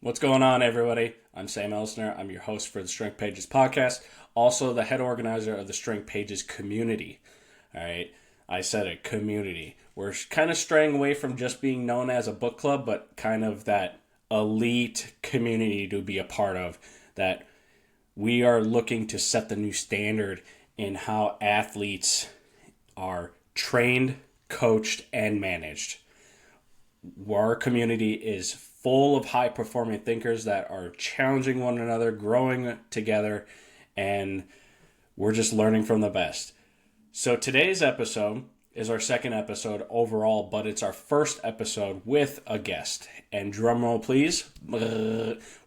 What's going on, everybody? I'm Sam Elsner. I'm your host for the Strength Pages podcast, also the head organizer of the Strength Pages community. All right, I said it, community. We're kind of straying away from just being known as a book club, but kind of that elite community to be a part of. That we are looking to set the new standard in how athletes are trained, coached, and managed. Our community is full of high performing thinkers that are challenging one another, growing together, and we're just learning from the best. So today's episode is our second episode overall, but it's our first episode with a guest. And drumroll please,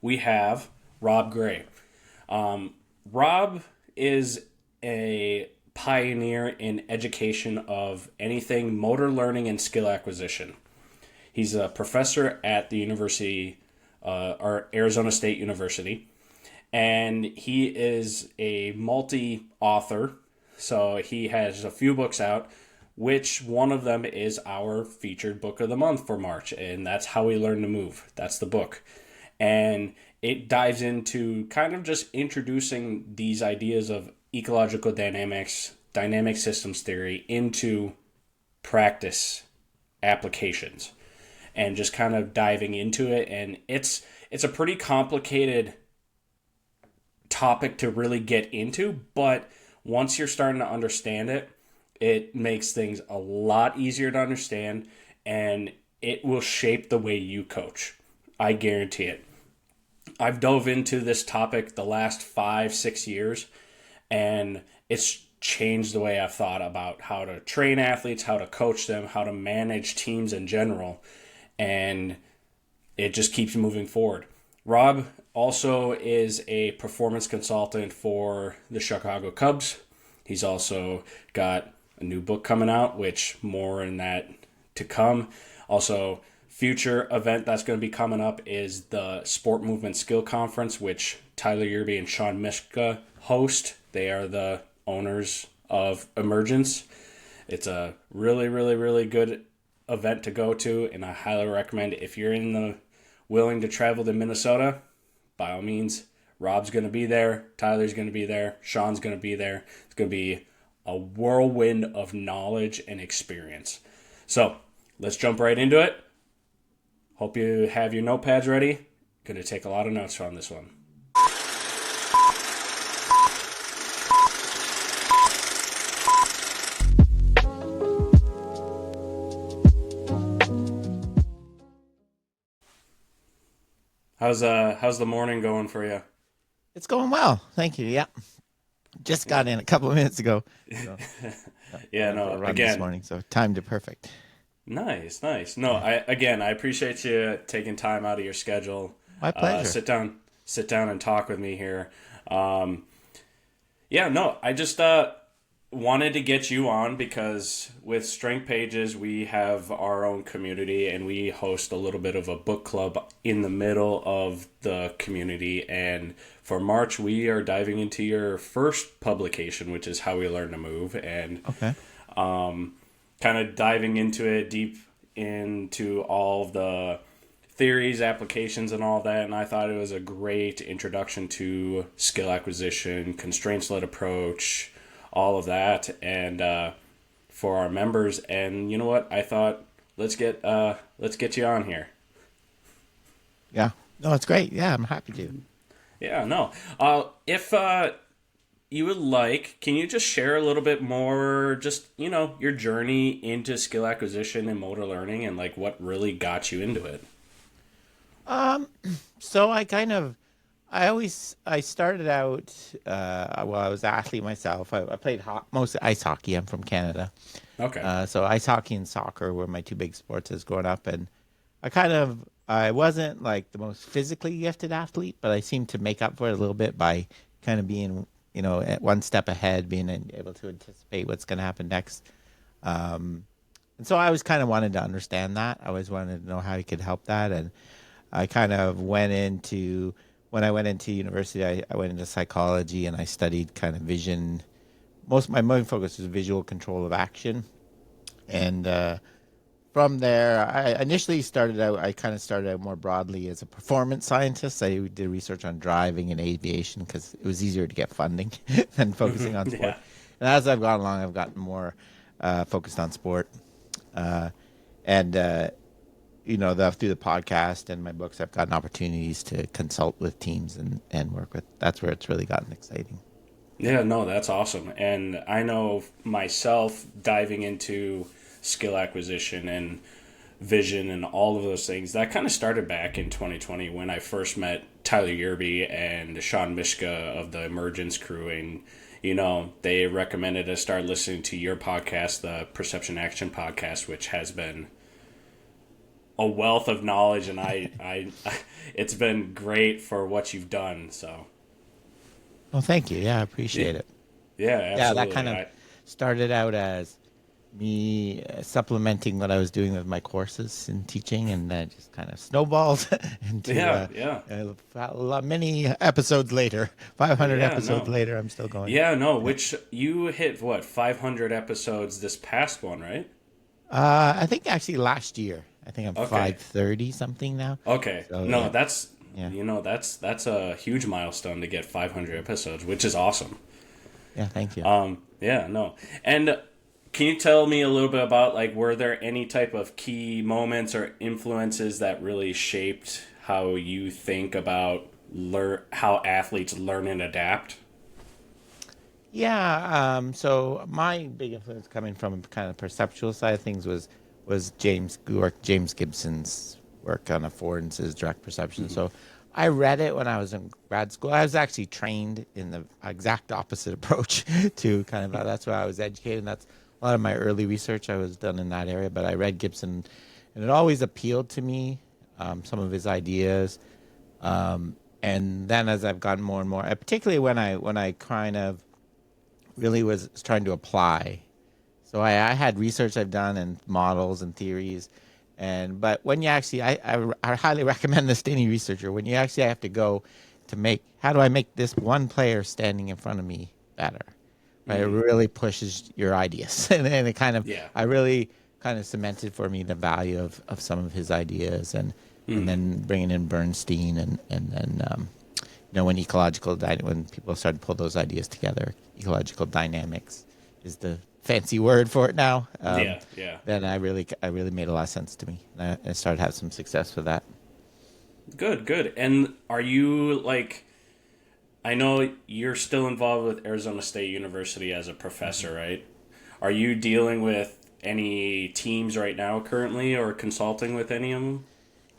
we have Rob Gray. Rob is a pioneer in education of anything motor learning and skill acquisition. He's a professor at the or Arizona State University, and he is a multi-author. So he has a few books out, which one of them is our featured book of the month for March, and that's How We Learn to Move. That's the book. And it dives into kind of just introducing these ideas of ecological dynamics, dynamic systems theory into practice applications. And just kind of diving into it. And it's a pretty complicated topic to really get into, but once you're starting to understand it, it makes things a lot easier to understand, and it will shape the way you coach. I guarantee it. I've dove into this topic the last 5-6 years, and it's changed the way I've thought about how to train athletes, how to coach them, how to manage teams in general. And it just keeps moving forward. Rob also is a performance consultant for the Chicago Cubs. He's also got a new book coming out, which more in that to come. Also, future event that's going to be coming up is the Sport Movement Skill Conference, which Tyler Yerby and Sean Mishka host. They are the owners of Emergence. It's a really, really, really good event to go to, and I highly recommend it. If you're willing to travel to Minnesota, by all means. Rob's going to be there, Tyler's going to be there, Sean's going to be there. It's going to be a whirlwind of knowledge and experience. So let's jump right into it. Hope you have your notepads ready. Going to take a lot of notes on this one. How's the morning going for you? It's going well, thank you. Yeah, just got in a couple of minutes ago. So, yeah, no, run again, this morning, so timed it perfect. Nice. No, I appreciate you taking time out of your schedule. My pleasure. Sit down and talk with me here. I just wanted to get you on because with Strength Pages, we have our own community and we host a little bit of a book club in the middle of the community. And for March, we are diving into your first publication, which is How We Learn to Move. And okay. Kind of diving into it, deep into all of the theories, applications, and all that. And I thought it was a great introduction to skill acquisition, constraints-led approach, all of that, and for our members. And you know what? I thought let's get you on here. Yeah. No, it's great. Yeah, I'm happy to. Yeah. No. If you would like, can you just share a little bit more, just your journey into skill acquisition and motor learning, and like what really got you into it? So I started out, I was an athlete myself. I played mostly ice hockey. I'm from Canada. Okay. So ice hockey and soccer were my two big sports as growing up. And I wasn't like the most physically gifted athlete, but I seemed to make up for it a little bit by kind of being, at one step ahead, being able to anticipate what's going to happen next. And so I always kind of wanted to understand that. I always wanted to know how I could help that. And I kind of when I went into university, I went into psychology and I studied kind of vision. My main focus was visual control of action. And from there, I initially started out, I kind of started out more broadly as a performance scientist. I did research on driving and aviation because it was easier to get funding than focusing on sport. Yeah. And as I've gone along, I've gotten more focused on sport. Uh, and, through the podcast and my books, I've gotten opportunities to consult with teams and work with. That's where it's really gotten exciting. Yeah, no, that's awesome. And I know myself diving into skill acquisition and vision and all of those things, that kind of started back in 2020 when I first met Tyler Yerby and Sean Mishka of the Emergence crew. And, they recommended us start listening to your podcast, the Perception Action podcast, which has been a wealth of knowledge. And it's been great for what you've done. So, Well, thank you. Yeah, I appreciate it. yeah, Yeah, absolutely. that kind of started out as me supplementing what I was doing with my courses in teaching, and then just kind of snowballed into many episodes later. 500 Yeah, episodes no. later, I'm still going. Yeah, no, which you hit, 500 episodes this past one, right? I think actually last year. I think I'm Okay. 530 something now. Okay. So, No, yeah. that's, Yeah. that's a huge milestone to get 500 episodes, which is awesome. Yeah, thank you. Yeah, no. And can you tell me a little bit about, were there any type of key moments or influences that really shaped how you think about how athletes learn and adapt? Yeah, so my big influence coming from kind of perceptual side of things was James Gibson's work on affordances, direct perception. So I read it when I was in grad school. I was actually trained in the exact opposite approach to kind of that's why I was educated. And that's a lot of my early research I was done in that area. But I read Gibson, and it always appealed to me, some of his ideas. And then as I've gotten more and more, particularly when I kind of really was trying to apply. So I had research I've done and models and theories, but when you actually, I highly recommend this to any researcher. When you actually have to go to how do I make this one player standing in front of me better? Right, it really pushes your ideas, and it kind of, Yeah. I really kind of cemented for me the value of some of his ideas, and then bringing in Bernstein, and then when when people started to pull those ideas together, ecological dynamics is the fancy word for it now. Yeah. Then I really made a lot of sense to me, and I started to have some success with that. Good. And are you I know you're still involved with Arizona State University as a professor, right? Are you dealing with any teams right now currently or consulting with any of them?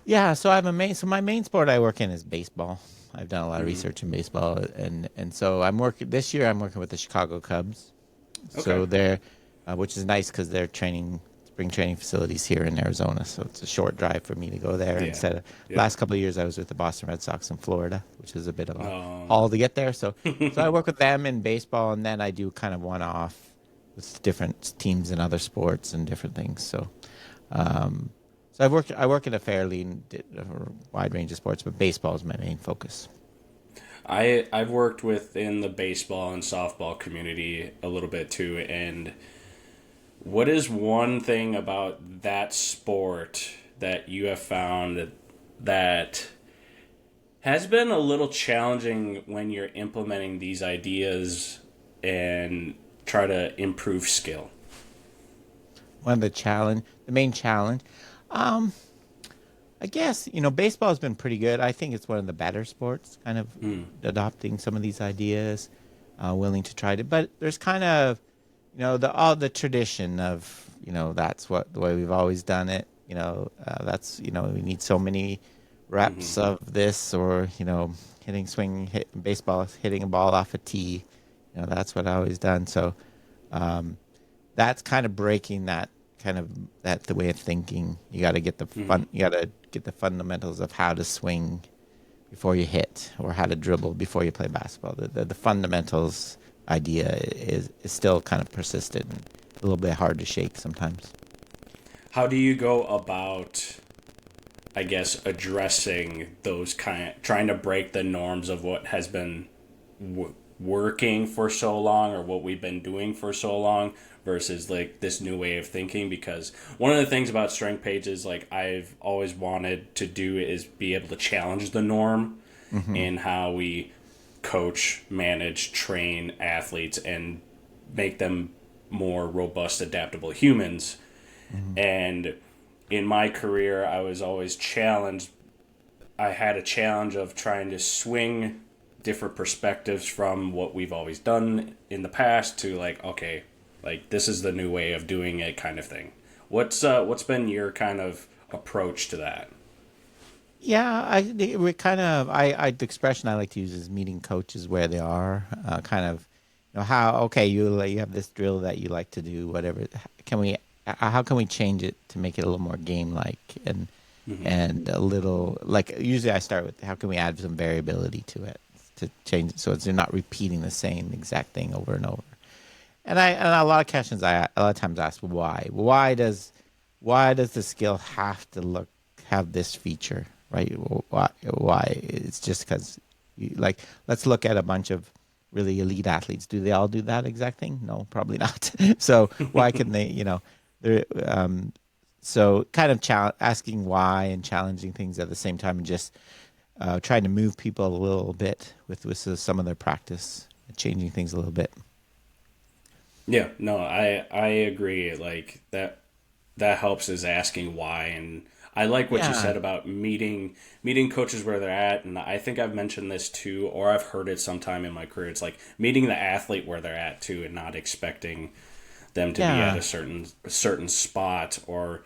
Yeah, so my main sport I work in is baseball. I've done a lot of research in baseball, and so I'm working this year. I'm working with the Chicago Cubs. So Okay. they're, which is nice because they're spring training facilities here in Arizona. So it's a short drive for me to go there Yeah. instead of Yeah. last couple of years I was with the Boston Red Sox in Florida, which is a bit of a Um, haul to get there. So I work with them in baseball, and then I do kind of one off with different teams in other sports and different things. So, so I work in a fairly wide range of sports, but baseball is my main focus. I've worked within the baseball and softball community a little bit too, and what is one thing about that sport that you have found that has been a little challenging when you're implementing these ideas and try to improve skill? The main challenge. I guess, baseball has been pretty good. I think it's one of the better sports, kind of adopting some of these ideas, willing to try to. But there's kind of, all the tradition of, that's the way we've always done it. We need so many reps of this, or, hitting a ball off a tee. That's what I always done. So that's kind of breaking that the way of thinking. You got to get the fundamentals of how to swing before you hit, or how to dribble before you play basketball. The fundamentals idea is still kind of persistent and a little bit hard to shake sometimes. How do you go about, I guess, addressing those trying to break the norms of what has been working for so long, or what we've been doing for so long, versus like this new way of thinking. Because one of the things about strength pages, like I've always wanted to do, is be able to challenge the norm Mm-hmm. in how we coach, manage, train athletes, and make them more robust, adaptable humans. Mm-hmm. And in my career, I was always challenged. I had a challenge of trying to swing different perspectives from what we've always done in the past to like, okay, like this is the new way of doing it, kind of thing. What's been your kind of approach to that? Yeah, we kind of the expression I like to use is meeting coaches where they are. Kind of, how okay you have this drill that you like to do, whatever. Can we how can we change it to make it a little more game like Mm-hmm. and a little like usually I start with how can we add some variability to it to change it so it's you're not repeating the same exact thing over and over. And a lot of questions I a lot of times ask why. Why does the skill have to have this feature, right? Why? It's just because, like, let's look at a bunch of really elite athletes. Do they all do that exact thing? No, probably not. So why can they? They're so kind of asking why and challenging things at the same time, and just trying to move people a little bit with some of their practice, changing things a little bit. Yeah, no, I agree. Like that helps is asking why, and I like what you Yeah, said about meeting coaches where they're at, and I think I've mentioned this too, or I've heard it sometime in my career. It's like meeting the athlete where they're at too, and not expecting them to be at yeah. a certain spot or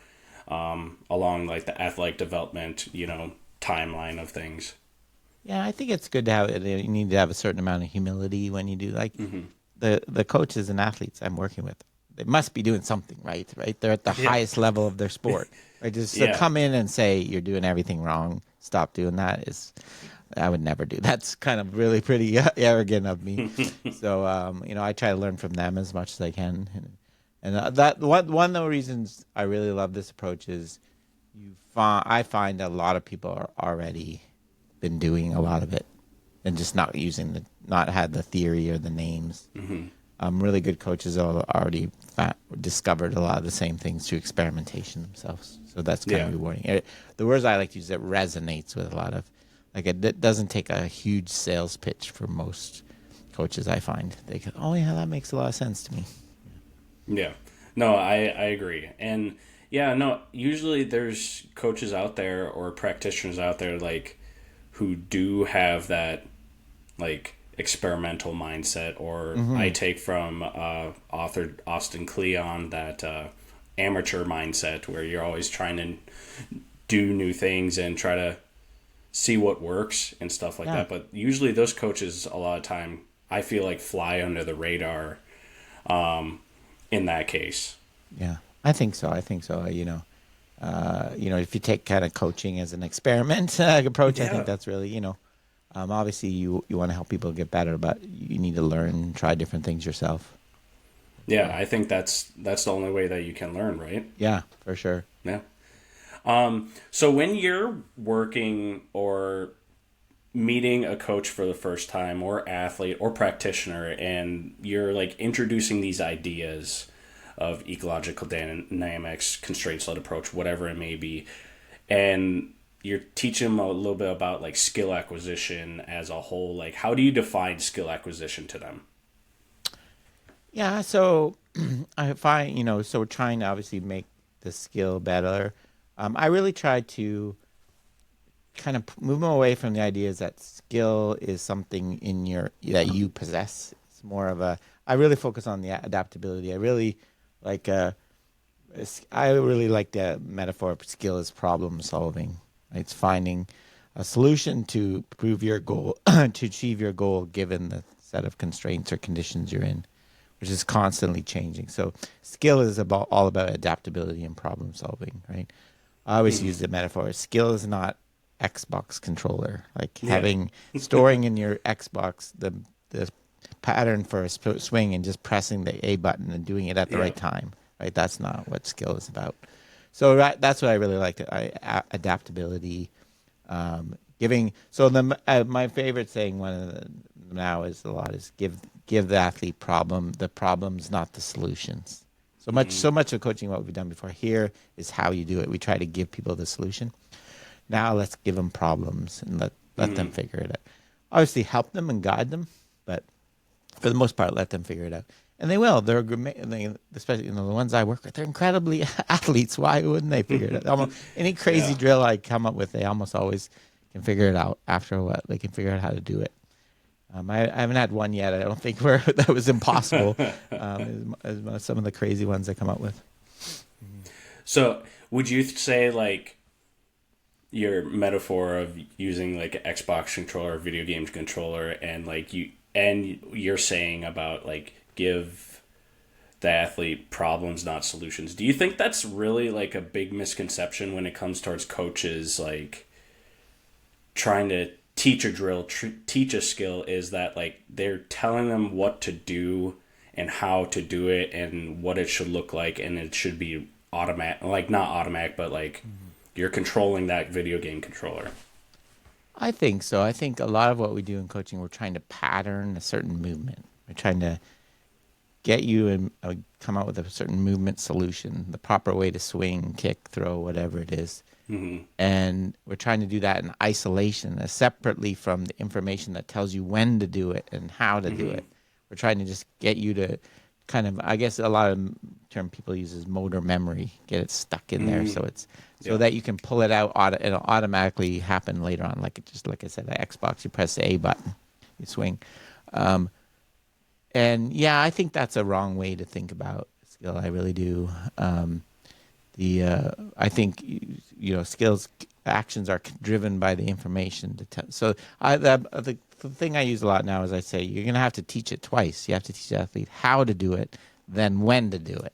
along like the athletic development, timeline of things. Yeah, I think it's good to have. You need to have a certain amount of humility when you do. Like Hmm. the coaches and athletes I'm working with, they must be doing something right. Right, they're at the Yeah, highest level of their sport. Right, just to yeah, come in and say you're doing everything wrong, stop doing that is, I would never do. That's kind of really pretty arrogant of me. So I try to learn from them as much as I can, and that one of the reasons I really love this approach is I find a lot of people are already been doing a lot of it and just not had the theory or the names. hmm Really good coaches are already discovered a lot of the same things through experimentation themselves. So that's kind of yeah. rewarding. The words I like to use, it resonates with a lot of, like it doesn't take a huge sales pitch for most coaches. I find they go, oh yeah, that makes a lot of sense to me. Yeah. No, I agree. And yeah, no, usually there's coaches out there or practitioners out there like who do have that like experimental mindset, or Hmm. I take from author Austin Kleon that amateur mindset where you're always trying to do new things and try to see what works and stuff like Yeah, that. But usually those coaches a lot of time I feel like fly under the radar in that case. yeah, I think so. I think so. If you take kind of coaching as an experiment approach, I think Yeah. that's really, obviously you want to help people get better, but you need to learn and try different things yourself. Yeah, I think that's the only way that you can learn, right? Yeah, for sure. Yeah. So when you're working or meeting a coach for the first time, or athlete or practitioner, and you're like introducing these ideas of ecological dynamics, constraints led approach, whatever it may be, and you're teaching them a little bit about like skill acquisition as a whole, like how do you define skill acquisition to them? Yeah, so I find, so we're trying to obviously make the skill better. I really try to kind of move them away from the ideas that skill is something that you possess. It's more of I really focus on the adaptability. Like uh, I really like the metaphor of skill as problem solving. It's finding a solution to prove your goal, to achieve your goal given the set of constraints or conditions you're in, which is constantly changing. So skill is all about adaptability and problem solving, right? I always Hmm. use the metaphor. Skill is not Xbox controller. Like Yeah. storing in your Xbox the pattern for a swing and just pressing the A button and doing it at the Yeah. right time. Right. That's not what skill is about. So that's what I really like. Adaptability, giving. So my favorite saying one of now is a lot is give the athlete the problems, not the solutions. So much of coaching, what we've done before here is how you do it. We try to give people the solution. Now let's give them problems and let them figure it out. Obviously help them and guide them, but for the most part, let them figure it out. And they will. Especially the ones I work with, they're incredibly athletes. Why wouldn't they figure it out? Almost any crazy drill I come up with, they almost always can figure it out after a while. They can figure out how to do it. I haven't had one yet. I don't think where that was impossible. As some of the crazy ones I come up with. So, would you say like your metaphor of using like an Xbox controller, video games controller, and you're saying about like give the athlete problems, not solutions? Do you think that's really like a big misconception when it comes towards coaches like trying to teach a drill, teach a skill, is that like they're telling them what to do and how to do it and what it should look like, and it should be automatic, like not automatic, but like you're controlling that video game controller? I think so. I think a lot of what we do in coaching, we're trying to pattern a certain movement. We're trying to get you and come out with a certain movement solution, the proper way to swing, kick, throw, whatever it is. And we're trying to do that in isolation, separately from the information that tells you when to do it and how to do it. We're trying to just get you to kind of, I guess a lot of term people use is motor memory, get it stuck in there so it's that you can pull it out, it'll automatically happen later on. Like I said, the Xbox, you press the A button, you swing. And yeah, I think that's a wrong way to think about skill. I really do. I think skills actions are driven by the information. So the thing I use a lot now is I say you're going to have to teach it twice. You have to teach the athlete how to do it, then when to do it.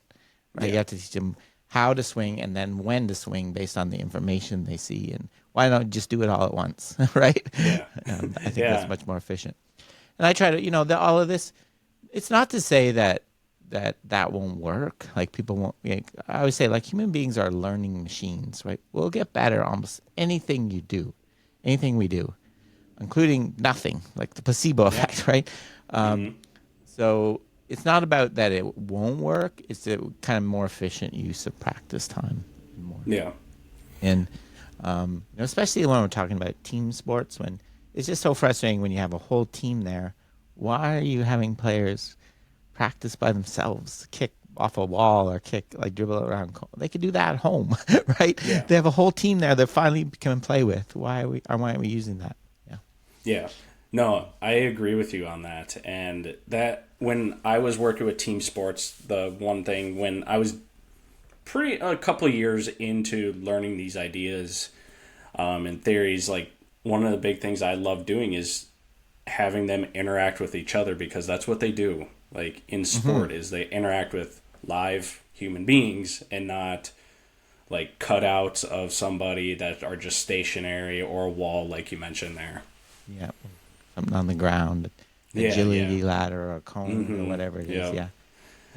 Right? Yeah. You have to teach them how to swing and then when to swing based on the information they see. And why not just do it all at once, right? Yeah. I think that's much more efficient. And I try to, all of this. It's not to say that won't work. Like people won't. I always say, like, human beings are learning machines, right? We'll get better almost anything we do, including nothing, like the placebo effect, right? So it's not about that it won't work. It's a kind of more efficient use of practice time. Yeah. And especially when we're talking about team sports, when it's just so frustrating when you have a whole team there. Why are you having players practice by themselves, kick off a wall or dribble around? They could do that at home, right? Yeah. They have a whole team there that finally can play with. Why aren't we using that? Yeah. Yeah. No, I agree with you on that. And that when I was working with team sports, the one thing when I was a couple of years into learning these ideas and theories, like one of the big things I love doing is having them interact with each other, because that's what they do. Like in sport is they interact with live human beings and not like cutouts of somebody that are just stationary or a wall, like you mentioned there. Yeah. Something on the ground, agility ladder or a cone or whatever it is.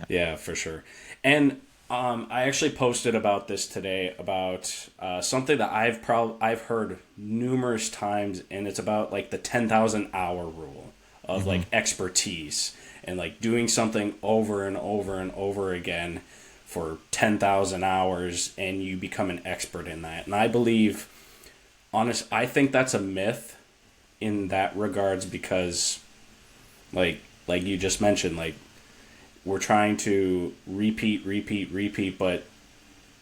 Yeah, for sure. And I actually posted about this today about something that I've heard numerous times, and it's about like the 10,000 hour rule of like expertise and like doing something over and over and over again for 10,000 hours and you become an expert in that. And I believe, I think that's a myth in that regards, because like you just mentioned, like we're trying to repeat, but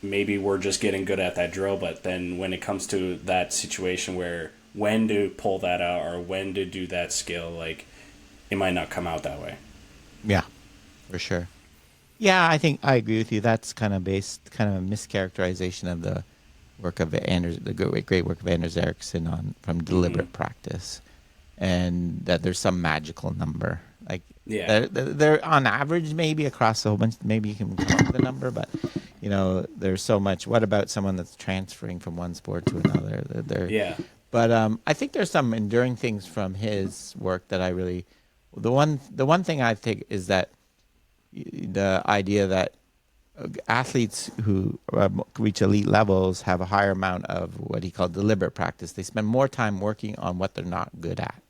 maybe we're just getting good at that drill. But then when it comes to that situation where when to pull that out or when to do that skill, like it might not come out that way. Yeah, for sure. Yeah, I think I agree with you. That's kind of a mischaracterization of the work of the great work of Anders Ericsson from deliberate practice, and that there's some magical number. Like they're on average, maybe across a whole bunch. Maybe you can come up with a number, but there's so much. What about someone that's transferring from one sport to another? But I think there's some enduring things from his work that I really. The one thing I think is that the idea that athletes who reach elite levels have a higher amount of what he called deliberate practice. They spend more time working on what they're not good at,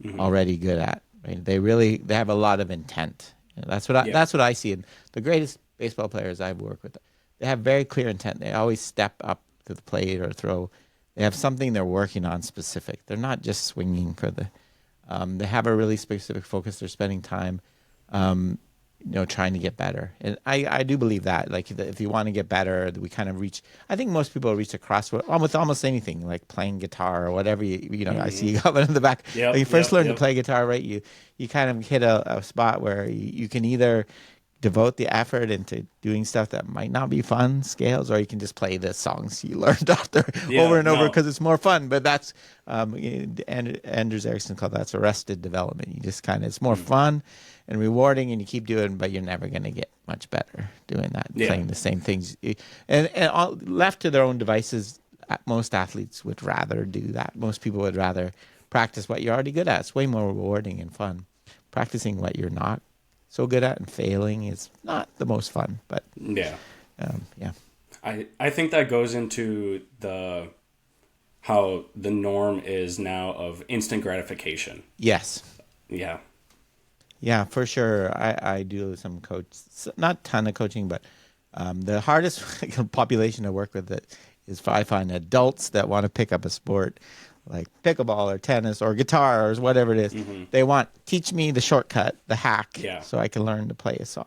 right? They have a lot of intent. That's what I see. And the greatest baseball players I've worked with, they have very clear intent. They always step up to the plate or throw. They have something they're working on specific. They're not just swinging for the. They have a really specific focus. They're spending time, trying to get better. And I do believe that. Like if you want to get better, we kind of reach. I think most people reach a crossroad with almost anything, like playing guitar or whatever. I see you got one in the back. Yep, When you first learn to yep. play guitar, right? You kind of hit a spot where you can either devote the effort into doing stuff that might not be fun scales, or you can just play the songs you learned after over Yeah, and over no. because it's more fun. But that's and Anders Ericsson called that's arrested development. You just kind of it's more fun and rewarding, and you keep doing, but you're never going to get much better doing that, Yeah. playing the same things. And all, left to their own devices, most athletes would rather do that. Most people would rather practice what you're already good at. It's way more rewarding and fun. Practicing what you're not so good at and failing is not the most fun, but Yeah. yeah. I think that goes into how the norm is now of instant gratification. Yes. Yeah. Yeah, for sure. I do some not ton of coaching, but the hardest population to work with is I find adults that want to pick up a sport like pickleball or tennis or guitar or whatever it is. Mm-hmm. They want, teach me the shortcut, the hack, Yeah. so I can learn to play a song.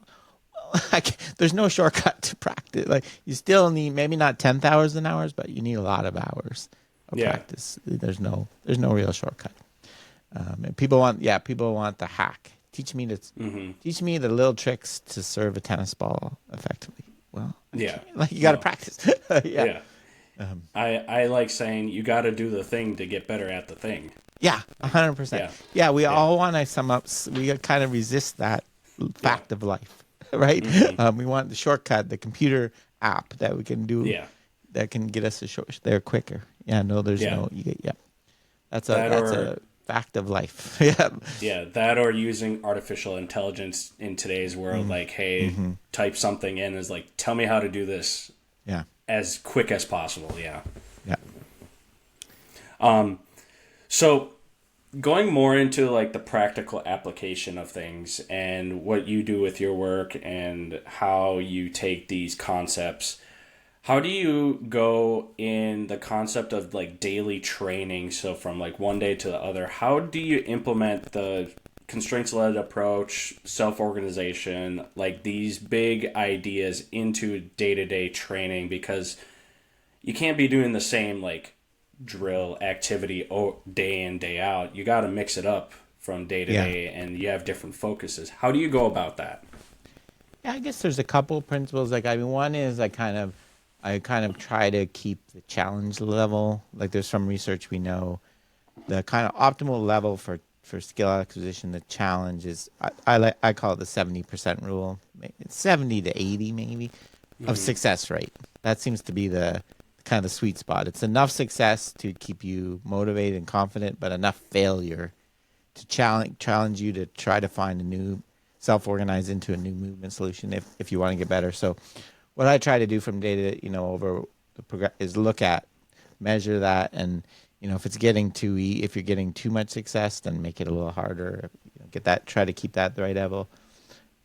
There's no shortcut to practice. Like you still need maybe not 10,000 hours, but you need a lot of hours of Yeah. practice. There's no real shortcut. And people want the hack. Teach me the little tricks to serve a tennis ball effectively. Well, Yeah. like you got to No. practice. Yeah. Yeah. I like saying you got to do the thing to get better at the thing. Yeah, 100%. Yeah. Yeah, we Yeah. all want to sum up. We kind of resist that fact of life, right? Mm-hmm. We want the shortcut, the computer app that we can do Yeah. that can get us there quicker. Yeah, no, there's Yeah. no. Yeah, that's That a fact of life. Yeah, Yeah, that or using artificial intelligence in today's world, like, hey, type something in is like, tell me how to do this yeah, as quick as possible. Yeah. yeah. So going more into like the practical application of things and what you do with your work and how you take these concepts, how do you go in the concept of like daily training? So from like one day to the other, how do you implement the constraints-led approach, self-organization, like these big ideas into day-to-day training? Because you can't be doing the same like drill activity day in, day out. You got to mix it up from day to Yeah. day, and you have different focuses. How do you go about that? Yeah, I guess there's a couple principles. Like, I mean, one is I kind of try to keep the challenge level. Like, there's some research we know the kind of optimal level for skill acquisition. The challenge is I call it the 70% rule. It's 70 to 80 maybe of success rate. That seems to be the kind of the sweet spot. It's enough success to keep you motivated and confident, but enough failure to challenge you to try to find a new self-organize into a new movement solution if you want to get better. So what I try to do from day to, over the is look at, measure that, and if it's getting if you're getting too much success, then make it a little harder. Try to keep that at the right level.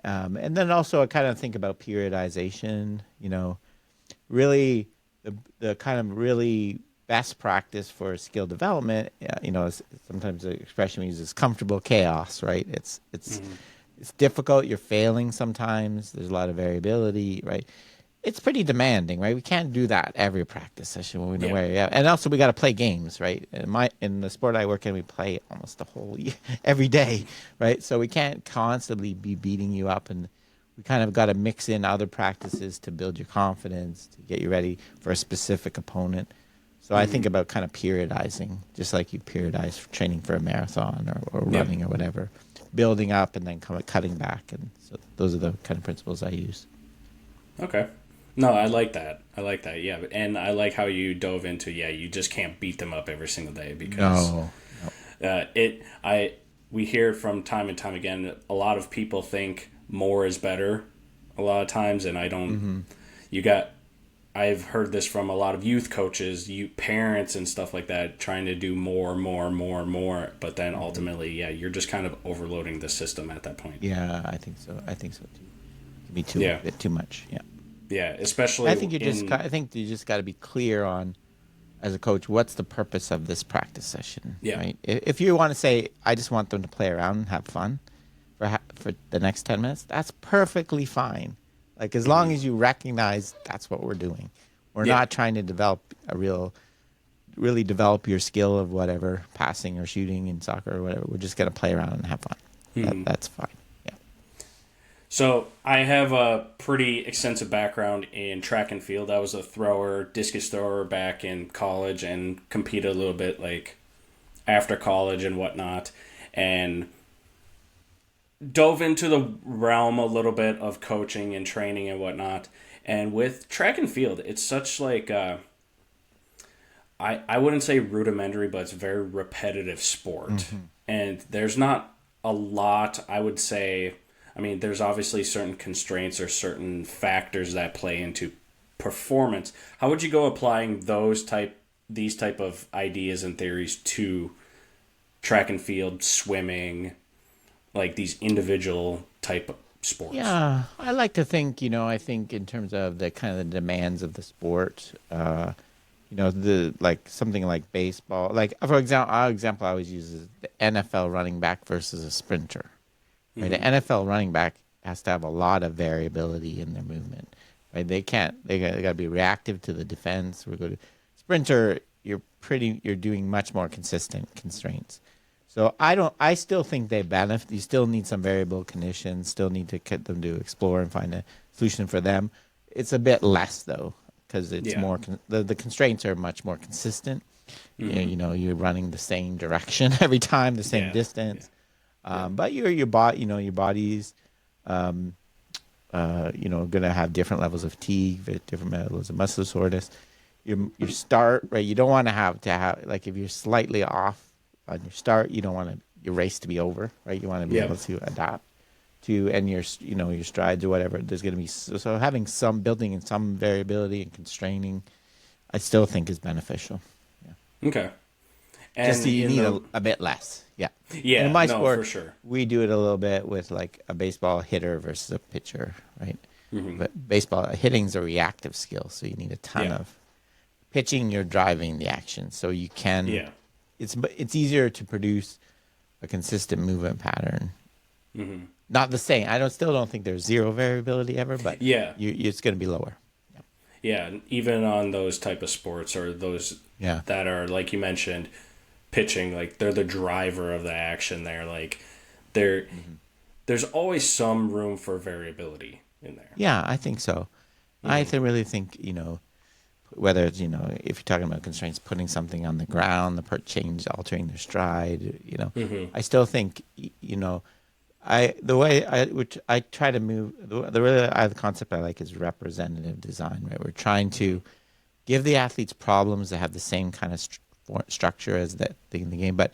And then also I kind of think about periodization, really the kind of really best practice for skill development, sometimes the expression we use is comfortable chaos, right? It's difficult. You're failing sometimes. There's a lot of variability, right? It's pretty demanding, right? We can't do that every practice session when we know where. Yeah, and also we got to play games, right? In the sport I work in, we play almost the whole year, every day, right? So we can't constantly be beating you up, and we kind of got to mix in other practices to build your confidence, to get you ready for a specific opponent. So I think about kind of periodizing, just like you periodize for training for a marathon or running or whatever, building up and then cutting back. And so those are the kind of principles I use. Okay. No, I like that. Yeah. And I like how you dove into, you just can't beat them up every single day because we hear from time and time again, a lot of people think more is better a lot of times. And I don't, I've heard this from a lot of youth coaches, parents and stuff like that, trying to do more. But then ultimately, you're just kind of overloading the system at that point. Yeah, I think so. I think so too. be too Yeah. bit too much. Yeah. Yeah. Especially I think you just got to be clear on, as a coach, what's the purpose of this practice session, yeah. right? If you want to say, I just want them to play around and have fun for the next 10 minutes, that's perfectly fine. Like, as long as you recognize that's what we're doing. We're Yeah. not trying to really develop your skill of whatever, passing or shooting in soccer or whatever. We're just going to play around and have fun. That's fine. Yeah. So I have a pretty extensive background in track and field. I was a thrower, discus thrower back in college and competed a little bit like after college and whatnot. And dove into the realm a little bit of coaching and training and whatnot. And with track and field, it's such like I wouldn't say rudimentary, but it's a very repetitive sport. And there's not a lot, I would say. I mean, there's obviously certain constraints or certain factors that play into performance. How would you go applying these type of ideas and theories to track and field, swimming, like these individual type sports? Yeah, I like to think, I think in terms of the kind of the demands of the sport, the like something like baseball, like for example, our example I always use is the NFL running back versus a sprinter. Right? The NFL running back has to have a lot of variability in their movement. Right? They got to be reactive to the defense. We're going to sprinter. You're doing much more consistent constraints. So I still think they benefit. You still need some variable conditions. Still need to get them to explore and find a solution for them. It's a bit less though, because it's more the constraints are much more consistent. You're running the same direction every time, the same distance. But your body's going to have different levels of fatigue, different levels of muscle soreness. Your start, right? You don't want to have like, if you're slightly off on your start, you don't want your race to be over, right? You want to be able to adapt to, and your strides or whatever. There's going to be so having some building in some variability and constraining, I still think is beneficial. Yeah. Okay. And just you need a bit less. Yeah. Yeah. And in my sport, for sure. we do it a little bit with like a baseball hitter versus a pitcher, right? But baseball hitting's a reactive skill, so you need a ton of pitching. You're driving the action, so you can. Yeah. It's easier to produce a consistent movement pattern. Not the same. Still don't think there's zero variability ever, but it's going to be lower. Yeah, even on those type of sports or those that are, like you mentioned, pitching, like they're the driver of the action there. Like there's always some room for variability in there. Yeah, I think so. I really think, whether it's, if you're talking about constraints, putting something on the ground, altering their stride, I still think, I try to move the concept I like is representative design, right? We're trying to give the athletes problems that have the same kind of structure as that thing in the game, but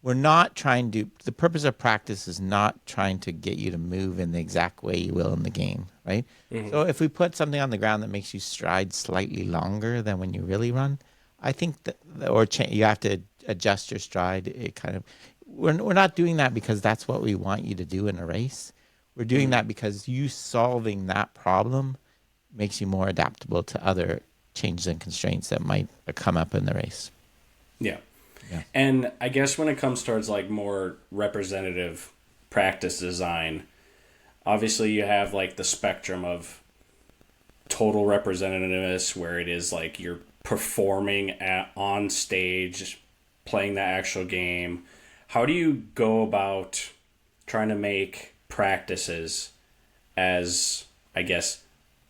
we're not trying to. The purpose of practice is not trying to get you to move in the exact way you will in the game, right? So if we put something on the ground that makes you stride slightly longer than when you really run, I think you have to adjust your stride. It kind of. We're not doing that because that's what we want you to do in a race. We're doing that because you solving that problem makes you more adaptable to other changes and constraints that might come up in the race. Yeah. And I guess when it comes towards like more representative practice design, obviously you have like the spectrum of total representativeness where it is like you're performing on stage, playing the actual game. How do you go about trying to make practices as, I guess,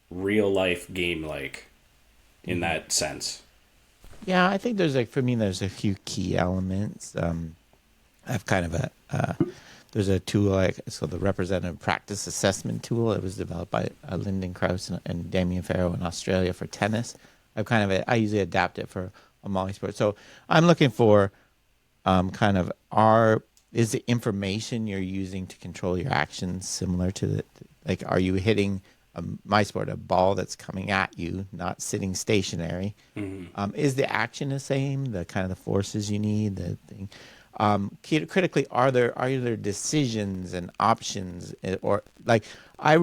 real life game like in that sense? Yeah, I think there's there's a few key elements. I've kind of there's a tool the representative practice assessment tool. It was developed by Lyndon Krause and Damien Farrow in Australia for tennis. I usually adapt it for a multi-sport. So I'm looking for is the information you're using to control your actions similar to are you hitting my sport, a ball that's coming at you, not sitting stationary? Is the action the same? The kind of the forces you need, the thing. Critically, are there decisions and options, or like I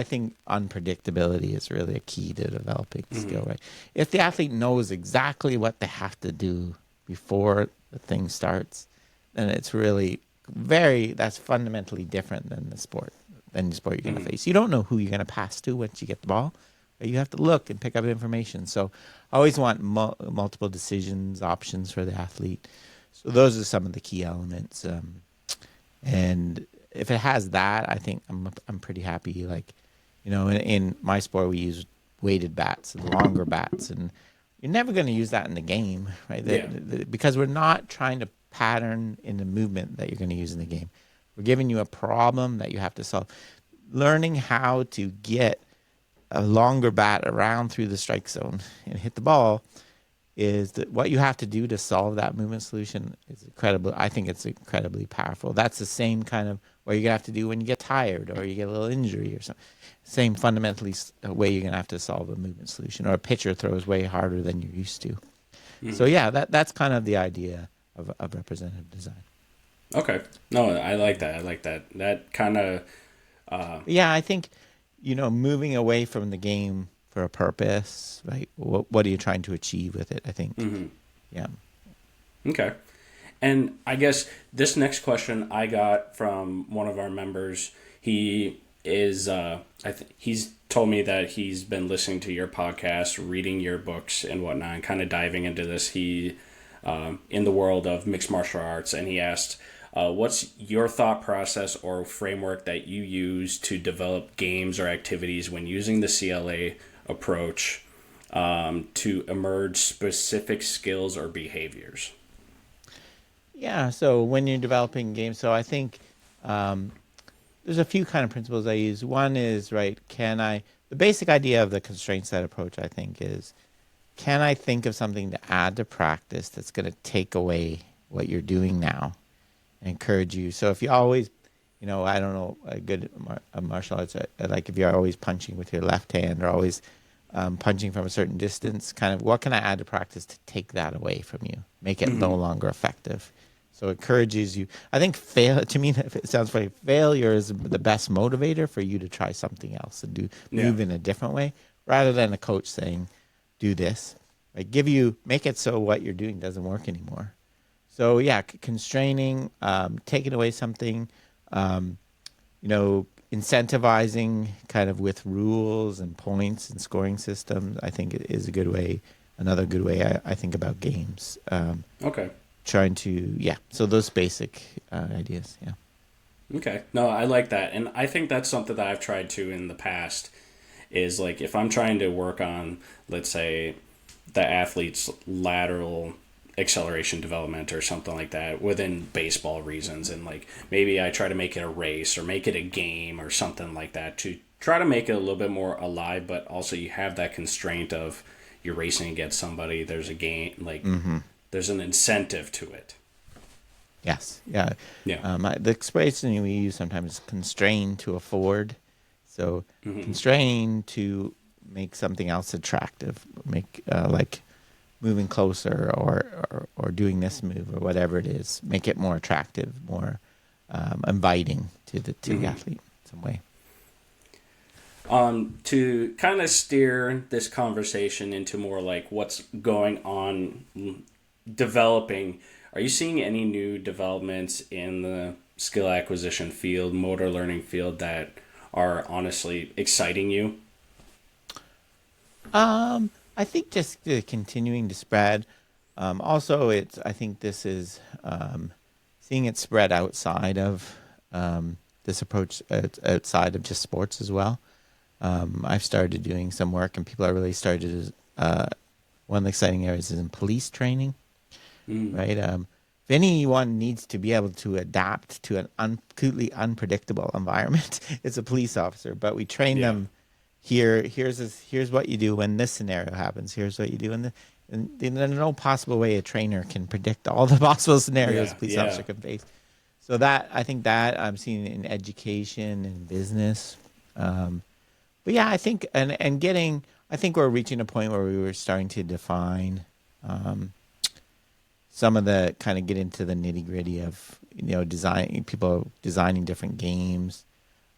think unpredictability is really a key to developing skill, right? If the athlete knows exactly what they have to do before the thing starts, then it's really that's fundamentally different than the sport you're going to face. You don't know who you're going to pass to once you get the ball. But you have to look and pick up information. So I always want multiple decisions, options for the athlete. So those are some of the key elements. And if it has that, I think I'm pretty happy. Like, in my sport, we use weighted bats, longer bats, and you're never going to use that in the game, right? Yeah. Because we're not trying to pattern in the movement that you're going to use in the game. We're giving you a problem that you have to solve. Learning how to get a longer bat around through the strike zone and hit the ball is what you have to do to solve that movement solution is incredible. I think it's incredibly powerful. That's the same kind of what you're gonna have to do when you get tired or you get a little injury or something. Same fundamentally way you're gonna have to solve a movement solution, or a pitcher throws way harder than you're used to. So yeah, that's kind of the idea of representative design. Okay. No, I like that. I like that. That kind of. Yeah, I think moving away from the game for a purpose, right? What are you trying to achieve with it? I think. Yeah. Okay. And I guess this next question I got from one of our members. He is, he's told me that he's been listening to your podcast, reading your books and whatnot, and kind of diving into this. He, in the world of mixed martial arts, and he asked, what's your thought process or framework that you use to develop games or activities when using the CLA approach to emerge specific skills or behaviors? Yeah. So when you're developing games, so I think there's a few kind of principles I use. One is, right, the basic idea of the constraint set approach, I think, is, can I think of something to add to practice that's going to take away what you're doing now and encourage you? So if you always, I don't know, a good martial arts, like if you're always punching with your left hand or always punching from a certain distance, kind of what can I add to practice to take that away from you, make it no longer effective? So it encourages you. I think to me, it sounds funny, failure is the best motivator for you to try something else and move in a different way, rather than a coach saying, do this. Like make it so what you're doing doesn't work anymore. So yeah, constraining, taking away something, incentivizing kind of with rules and points and scoring systems, I think it is a good way. Another good way I think about games. Okay. Trying to, so those basic ideas, yeah. Okay. No, I like that. And I think that's something that I've tried to in the past is like if I'm trying to work on, let's say, the athlete's lateral acceleration development or something like that within baseball reasons, and like maybe I try to make it a race or make it a game or something like that to try to make it a little bit more alive, but also you have that constraint of you're racing against somebody, there's a game, like there's an incentive to it. Yes, yeah. Yeah. The expression we use sometimes is constrain to afford. So constrain to make something else attractive, make like moving closer or doing this move or whatever it is, make it more attractive, more inviting to the athlete in some way. To kind of steer this conversation into more like what's going on developing, are you seeing any new developments in the skill acquisition field, motor learning field that are honestly exciting you? I think just continuing to spread. Also, I think this is seeing it spread outside of this approach, outside of just sports as well. I've started doing some work, and people are really started. One of the exciting areas is in police training, right? If anyone needs to be able to adapt to an completely unpredictable environment, it's a police officer. But we train them here. Here's what you do when this scenario happens. Here's what you do, and there's no possible way a trainer can predict all the possible scenarios a police officer can face. So I think that I'm seeing in education and business. But yeah, I think I think we're reaching a point where we were starting to define some of the kind of get into the nitty gritty of, people designing different games,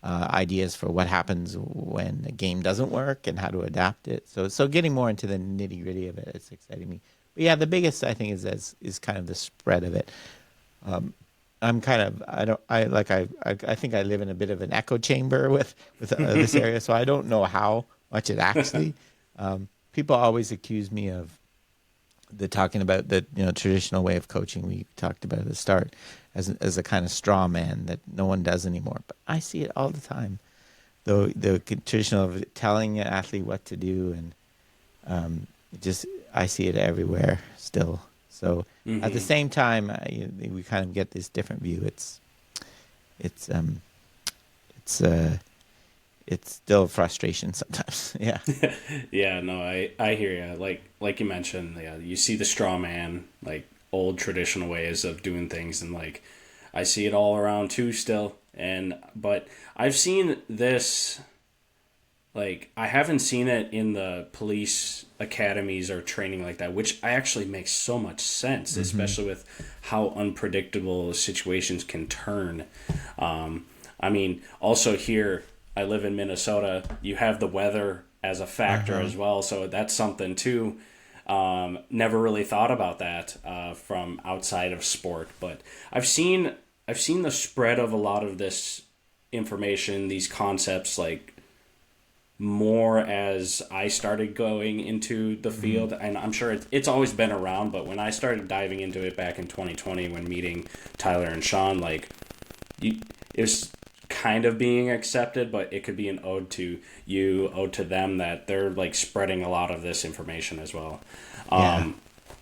ideas for what happens when a game doesn't work and how to adapt it. So getting more into the nitty gritty of it is exciting me. But yeah, the biggest I think is kind of the spread of it. I'm kind of I think I live in a bit of an echo chamber with this area, so I don't know how much it actually. People always accuse me of talking about the traditional way of coaching we talked about at the start as a kind of straw man that no one does anymore. But I see it all the time. The traditional of telling an athlete what to do, and I see it everywhere still. So at the same time, we kind of get this different view. It's still frustration sometimes. Yeah. Yeah, no, I hear you. Like you mentioned, yeah, you see the straw man, like old traditional ways of doing things, and like I see it all around too still. But I've seen this. Like, I haven't seen it in the police academies or training like that, which actually makes so much sense, especially with how unpredictable situations can turn. I mean, also here, I live in Minnesota, you have the weather as a factor as well, so that's something too. Never really thought about that from outside of sport, but I've seen the spread of a lot of this information, these concepts, like more as I started going into the field, and I'm sure it's always been around, but when I started diving into it back in 2020 when meeting Tyler and Sean, like it was kind of being accepted, but it could be an ode to you, ode to them, that they're like spreading a lot of this information as well. Yeah.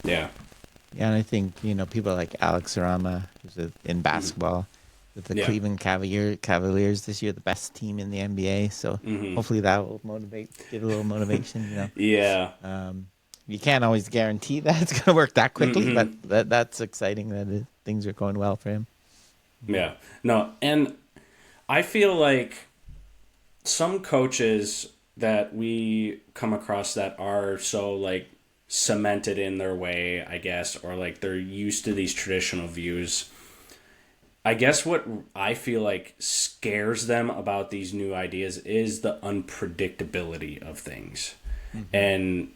Yeah. Yeah, and I think people like Alex Arama, who's in basketball, with the Cleveland Cavaliers this year, the best team in the NBA. So hopefully that will give a little motivation. Yeah. You can't always guarantee that it's going to work that quickly, but that's exciting that things are going well for him. Yeah. No, and I feel like some coaches that we come across that are so like cemented in their way, I guess, or like they're used to these traditional views. I guess what I feel like scares them about these new ideas is the unpredictability of things. And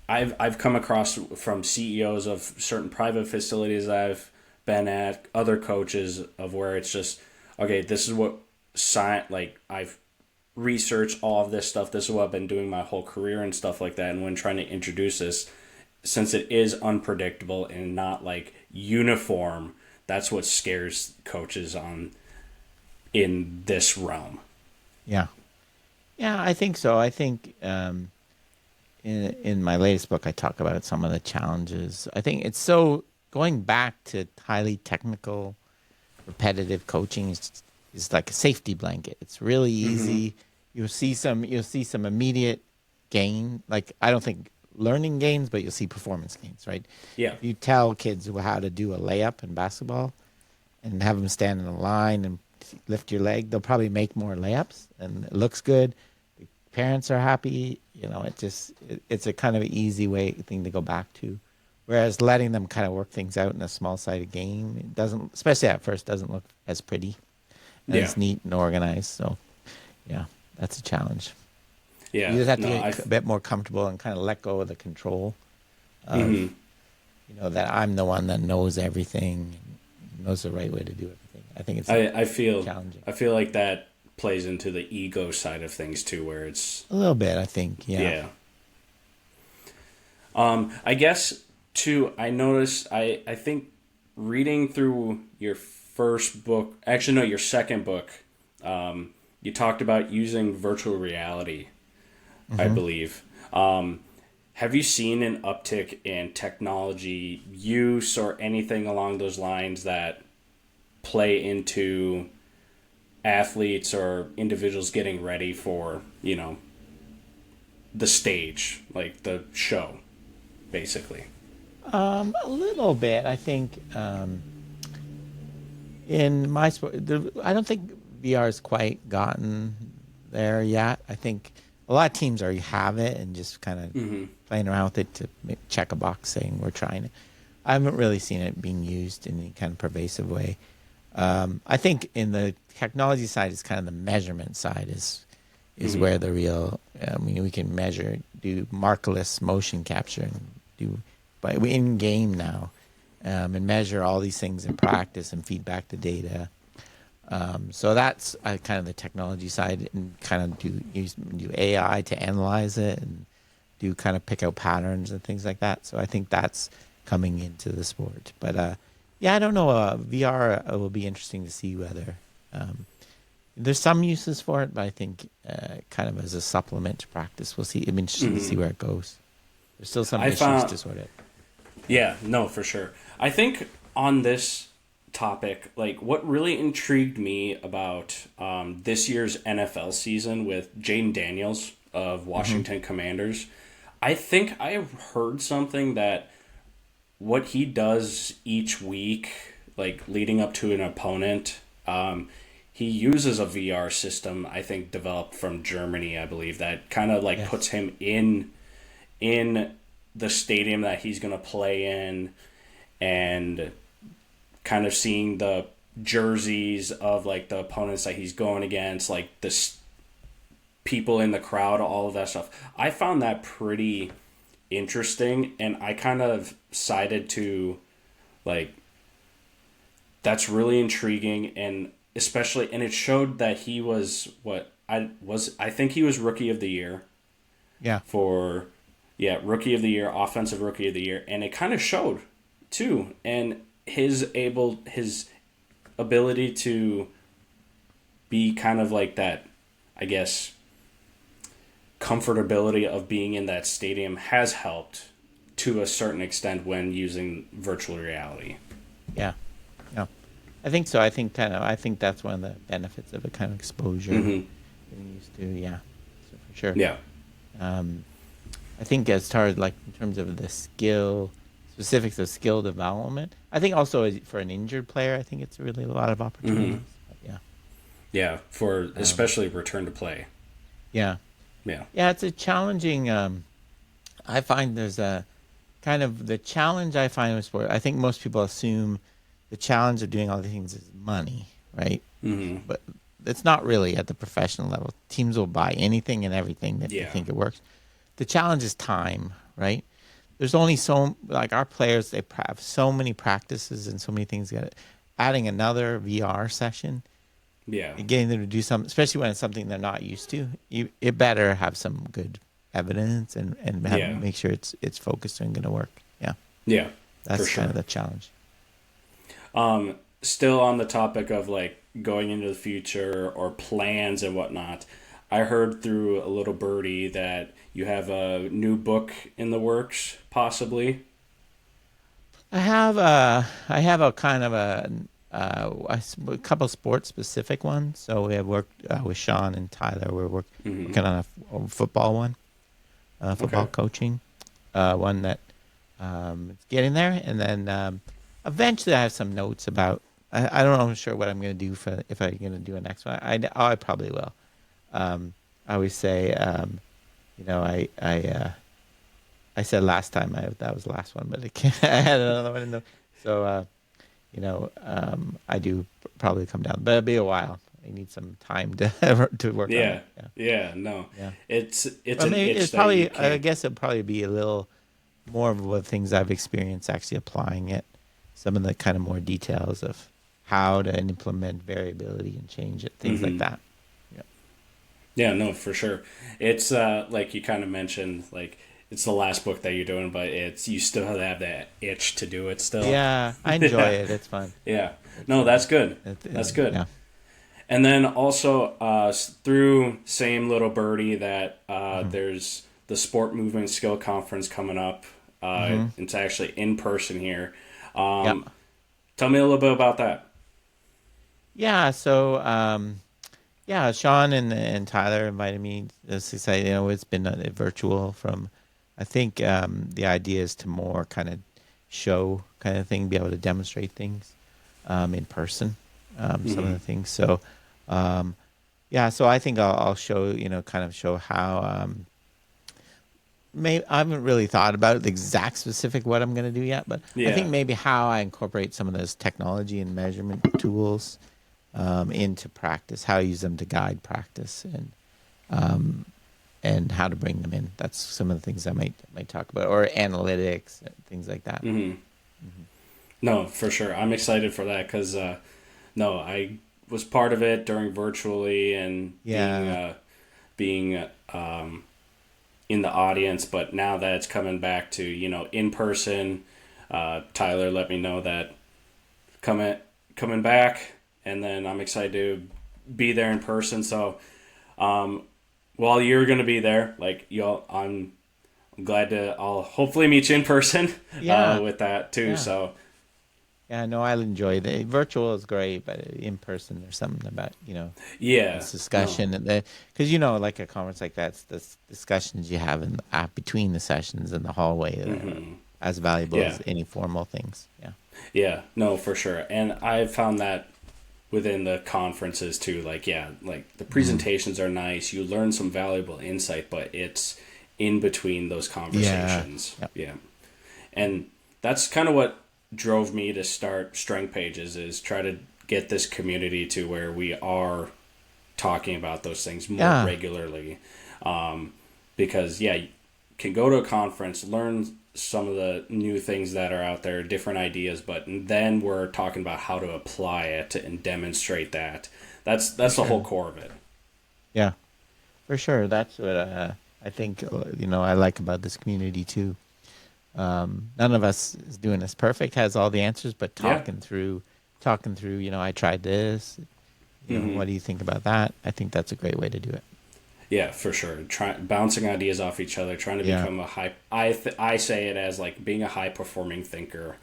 I've come across from CEOs of certain private facilities I've been at, other coaches, of where it's just, okay, this is what like I've researched all of this stuff. This is what I've been doing my whole career and stuff like that. And when trying to introduce this, since it is unpredictable and not like uniform, that's what scares coaches in this realm. Yeah. Yeah, I think so. I think in my latest book, I talk about some of the challenges. I think it's so going back to highly technical, repetitive coaching is like a safety blanket. It's really easy. You'll see some immediate gain. Like, I don't think learning gains, but you'll see performance gains, right? Yeah. If you tell kids how to do a layup in basketball and have them stand in a line and lift your leg, they'll probably make more layups, and it looks good. The parents are happy. It's a kind of easy thing to go back to. Whereas letting them kind of work things out in a small-sided game, it doesn't, especially at first, doesn't look as pretty and as neat and organized. So, yeah, that's a challenge. Yeah. You just have to get a bit more comfortable and kind of let go of the control of, that I'm the one that knows everything and knows the right way to do everything. I think it's challenging. I feel like that plays into the ego side of things too, where it's a little bit, I think. Yeah. I guess too, I noticed, I think reading through your first book, actually no, your second book, you talked about using virtual reality, I believe. Have you seen an uptick in technology use or anything along those lines that play into athletes or individuals getting ready for, the stage, like the show, basically? A little bit, I think. In my sport, I don't think VR's quite gotten there yet. I think a lot of teams already have it and just kind of playing around with it to check a box saying we're trying it. I haven't really seen it being used in any kind of pervasive way. I think in the technology side, it's kind of the measurement side is where the real. I mean, we can measure, do markerless motion capture, and do but in game now, and measure all these things in practice and feedback the data. So that's kind of the technology side, and kind of do AI to analyze it and do kind of pick out patterns and things like that. So I think that's coming into the sport. But yeah, I don't know. VR will be interesting to see whether there's some uses for it, but I think kind of as a supplement to practice, we'll see. It'll be interesting to see where it goes. There's still some issues to sort it. Yeah, no, for sure. I think on this topic, like what really intrigued me about this year's NFL season with Jaden Daniels of Washington Commanders, I think I heard something that what he does each week, like leading up to an opponent, he uses a VR system, I think developed from Germany, I believe, that kind of like puts him in the stadium that he's going to play in, and kind of seeing the jerseys of like the opponents that he's going against, like people in the crowd, all of that stuff. I found that pretty interesting, and I kind of sided to like that's really intriguing, and especially, and it showed that he was I think he was rookie of the year. Yeah. Rookie of the year, offensive rookie of the year, and it kind of showed too, and his ability to be kind of like that, I guess, comfortability of being in that stadium has helped to a certain extent when using virtual reality. Yeah. Yeah. I think so. I think that's one of the benefits of a kind of exposure getting used to. Yeah. So for sure. Yeah. I think as far as like in terms of the specifics of skill development, I think also for an injured player, I think it's really a lot of opportunities. Yeah. Yeah, for especially return to play. Yeah. Yeah. Yeah, it's a challenging. I find there's a kind of the challenge I find with sport. I think most people assume the challenge of doing all the things is money, right? But it's not really at the professional level. Teams will buy anything and everything if they think it works. The challenge is time, right? There's only like our players, they have so many practices and so many things. Adding another VR session, getting them to do something, especially when it's something they're not used to. It better have some good evidence and make sure it's focused and going to work. Yeah, yeah, that's kind of the challenge. Still on the topic of like going into the future or plans and whatnot, I heard through a little birdie that you have a new book in the works, possibly. I have a kind of a couple sports specific ones. So we have worked with Sean and Tyler. We're working on a football one, football coaching, one that it's getting there, and then eventually I have some notes about. I don't know, I'm sure what I'm going to do if I'm going to do a next one. I probably will. I always say, I said last time that was the last one, but I had another one in the. So, I do probably come down, but it'll be a while. I need some time to work on it. Yeah. No. Yeah. It's probably. I guess it'll probably be a little more of the things I've experienced actually applying it. Some of the kind of more details of how to implement variability and change it, things like that. Yeah, no, for sure. It's like you kind of mentioned, like it's the last book that you're doing, but you still have that itch to do it still. Yeah, I enjoy it. It's fun. Yeah. No, that's good. That's good. Yeah. And then also through same little birdie that there's the Sport Movement Skill Conference coming up. It's actually in person here. Tell me a little bit about that. Yeah, so Sean and Tyler invited me. It's exciting. It's been virtual from. I think the idea is to more kind of show kind of thing, be able to demonstrate things in person, some of the things. So, so I think I'll show kind of show how I haven't really thought about the exact specific what I'm going to do yet, but I think Yeah. maybe how I incorporate some of those technology and measurement tools into practice, how I use them to guide practice, and how to bring them in. That's some of the things I might talk about, or analytics, things like that. Hmm. Hmm. No, for sure. I'm excited for that because no, I was part of it during virtually and Yeah, being in the audience, but now that it's coming back to in person, Tyler let me know that coming coming back, and then I'm excited to be there in person. So um, while you're gonna be there, like y'all, I'm glad to. I'll hopefully meet you in person yeah, with that too. yeah. So Yeah, no, I'll enjoy it. Virtual is great, but in person, there's something about, yeah, this no, discussion, and because like a conference like that's the discussions you have in between the sessions in the hallway are hmm, as valuable yeah, as any formal things. Yeah, yeah, no, for sure. And I've found that within the conferences too. Like, yeah, like the mm. presentations are nice. You learn some valuable insight, but it's in between those Yeah, conversations. yeah, Yeah. And that's kind of what drove me to start Strength Pages is try to get this community to where we are talking about those things more yeah, regularly. Because, yeah, you can go to a conference, learn some of the new things that are out there, different ideas, but then we're talking about how to apply it and demonstrate that. for That's the whole sure. core of it. Yeah, for sure. That's what I think. I like about this community too. None of us is doing this perfect, has all the answers, but Yeah. talking through. I tried this. Hmm. What do you think about that? I think that's a great way to do it. Yeah, for sure. Bouncing ideas off each other, trying to Yeah, become a high. I say it as like being a high performing thinker,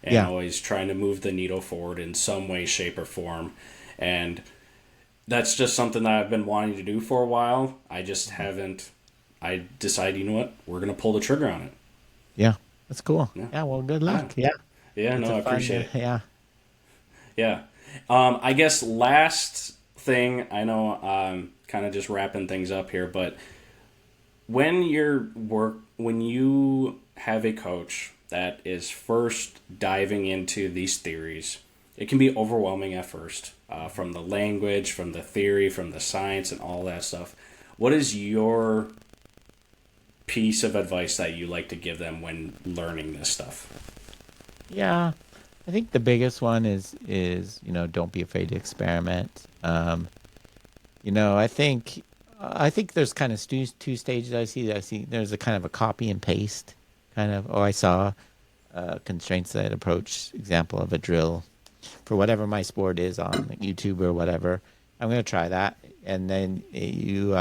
and yeah, always trying to move the needle forward in some way, shape, or form. And that's just something that I've been wanting to do for a while. I just mhm. haven't. I decided, you know what, we're gonna pull the trigger on it. Yeah. That's cool. Yeah, Yeah. Well, good yeah, luck. Yeah, yeah. it's a No, I fun. appreciate it. Yeah, Yeah. I guess last thing I know, kind of just wrapping things up here, but when you have a coach that is first diving into these theories, it can be overwhelming at first, from the language, from the theory, from the science, and all that stuff. What is your piece of advice that you like to give them when learning this stuff? yeah. I think the biggest one is don't be afraid to experiment. I think there's kind of two stages I see. I see there's a kind of a copy and paste kind of. Oh, I saw constraints that approach example of a drill for whatever my sport is on like YouTube or whatever. I'm going to try that, and then you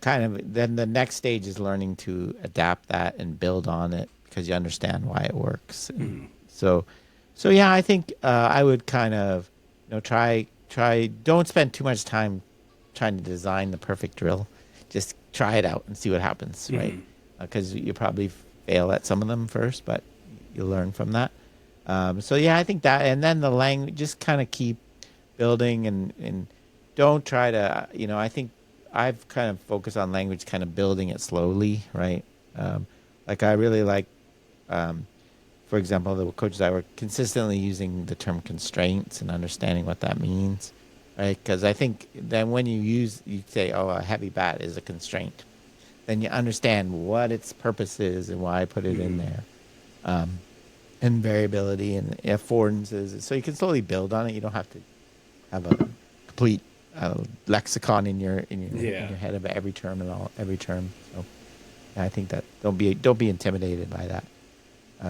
kind of then the next stage is learning to adapt that and build on it because you understand why it works. And Mm-hmm. so yeah, I think I would kind of try. Don't spend too much time trying to design the perfect drill. Just try it out and see what happens, right? Mm-hmm. Because you probably fail at some of them first, but you learn from that. So yeah, I think that, and then the language, just kind of keep building and don't try to, I think I've kind of focused on language, kind of building it slowly, right? Um, like I really like, um, for example, the coaches I were consistently using the term constraints and understanding what that means, right? Because I think then when you say, oh, a heavy bat is a constraint, then you understand what its purpose is and why I put it in Mm-hmm. there. Um, and variability and affordances. So you can slowly build on it. You don't have to have a complete lexicon in Yeah, your head of every term. So yeah, I think that don't be intimidated by that.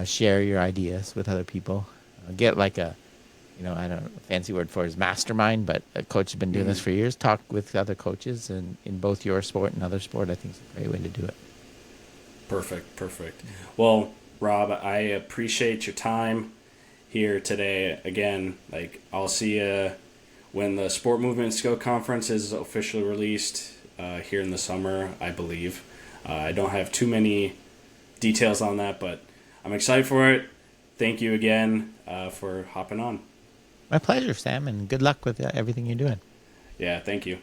Share your ideas with other people. Get like I don't know, a fancy word for it is mastermind, but a coach has been doing this mm-hmm. for years. Talk with other coaches and in both your sport and other sport. I think it's a great way to do it. Perfect, perfect. Well, Rob, I appreciate your time here today. Again, like I'll see you when the Sport Movement Skill Conference is officially released here in the summer, I believe. I don't have too many details on that, but I'm excited for it. Thank you again for hopping on. My pleasure, Sam, and good luck with everything you're doing. Yeah, thank you.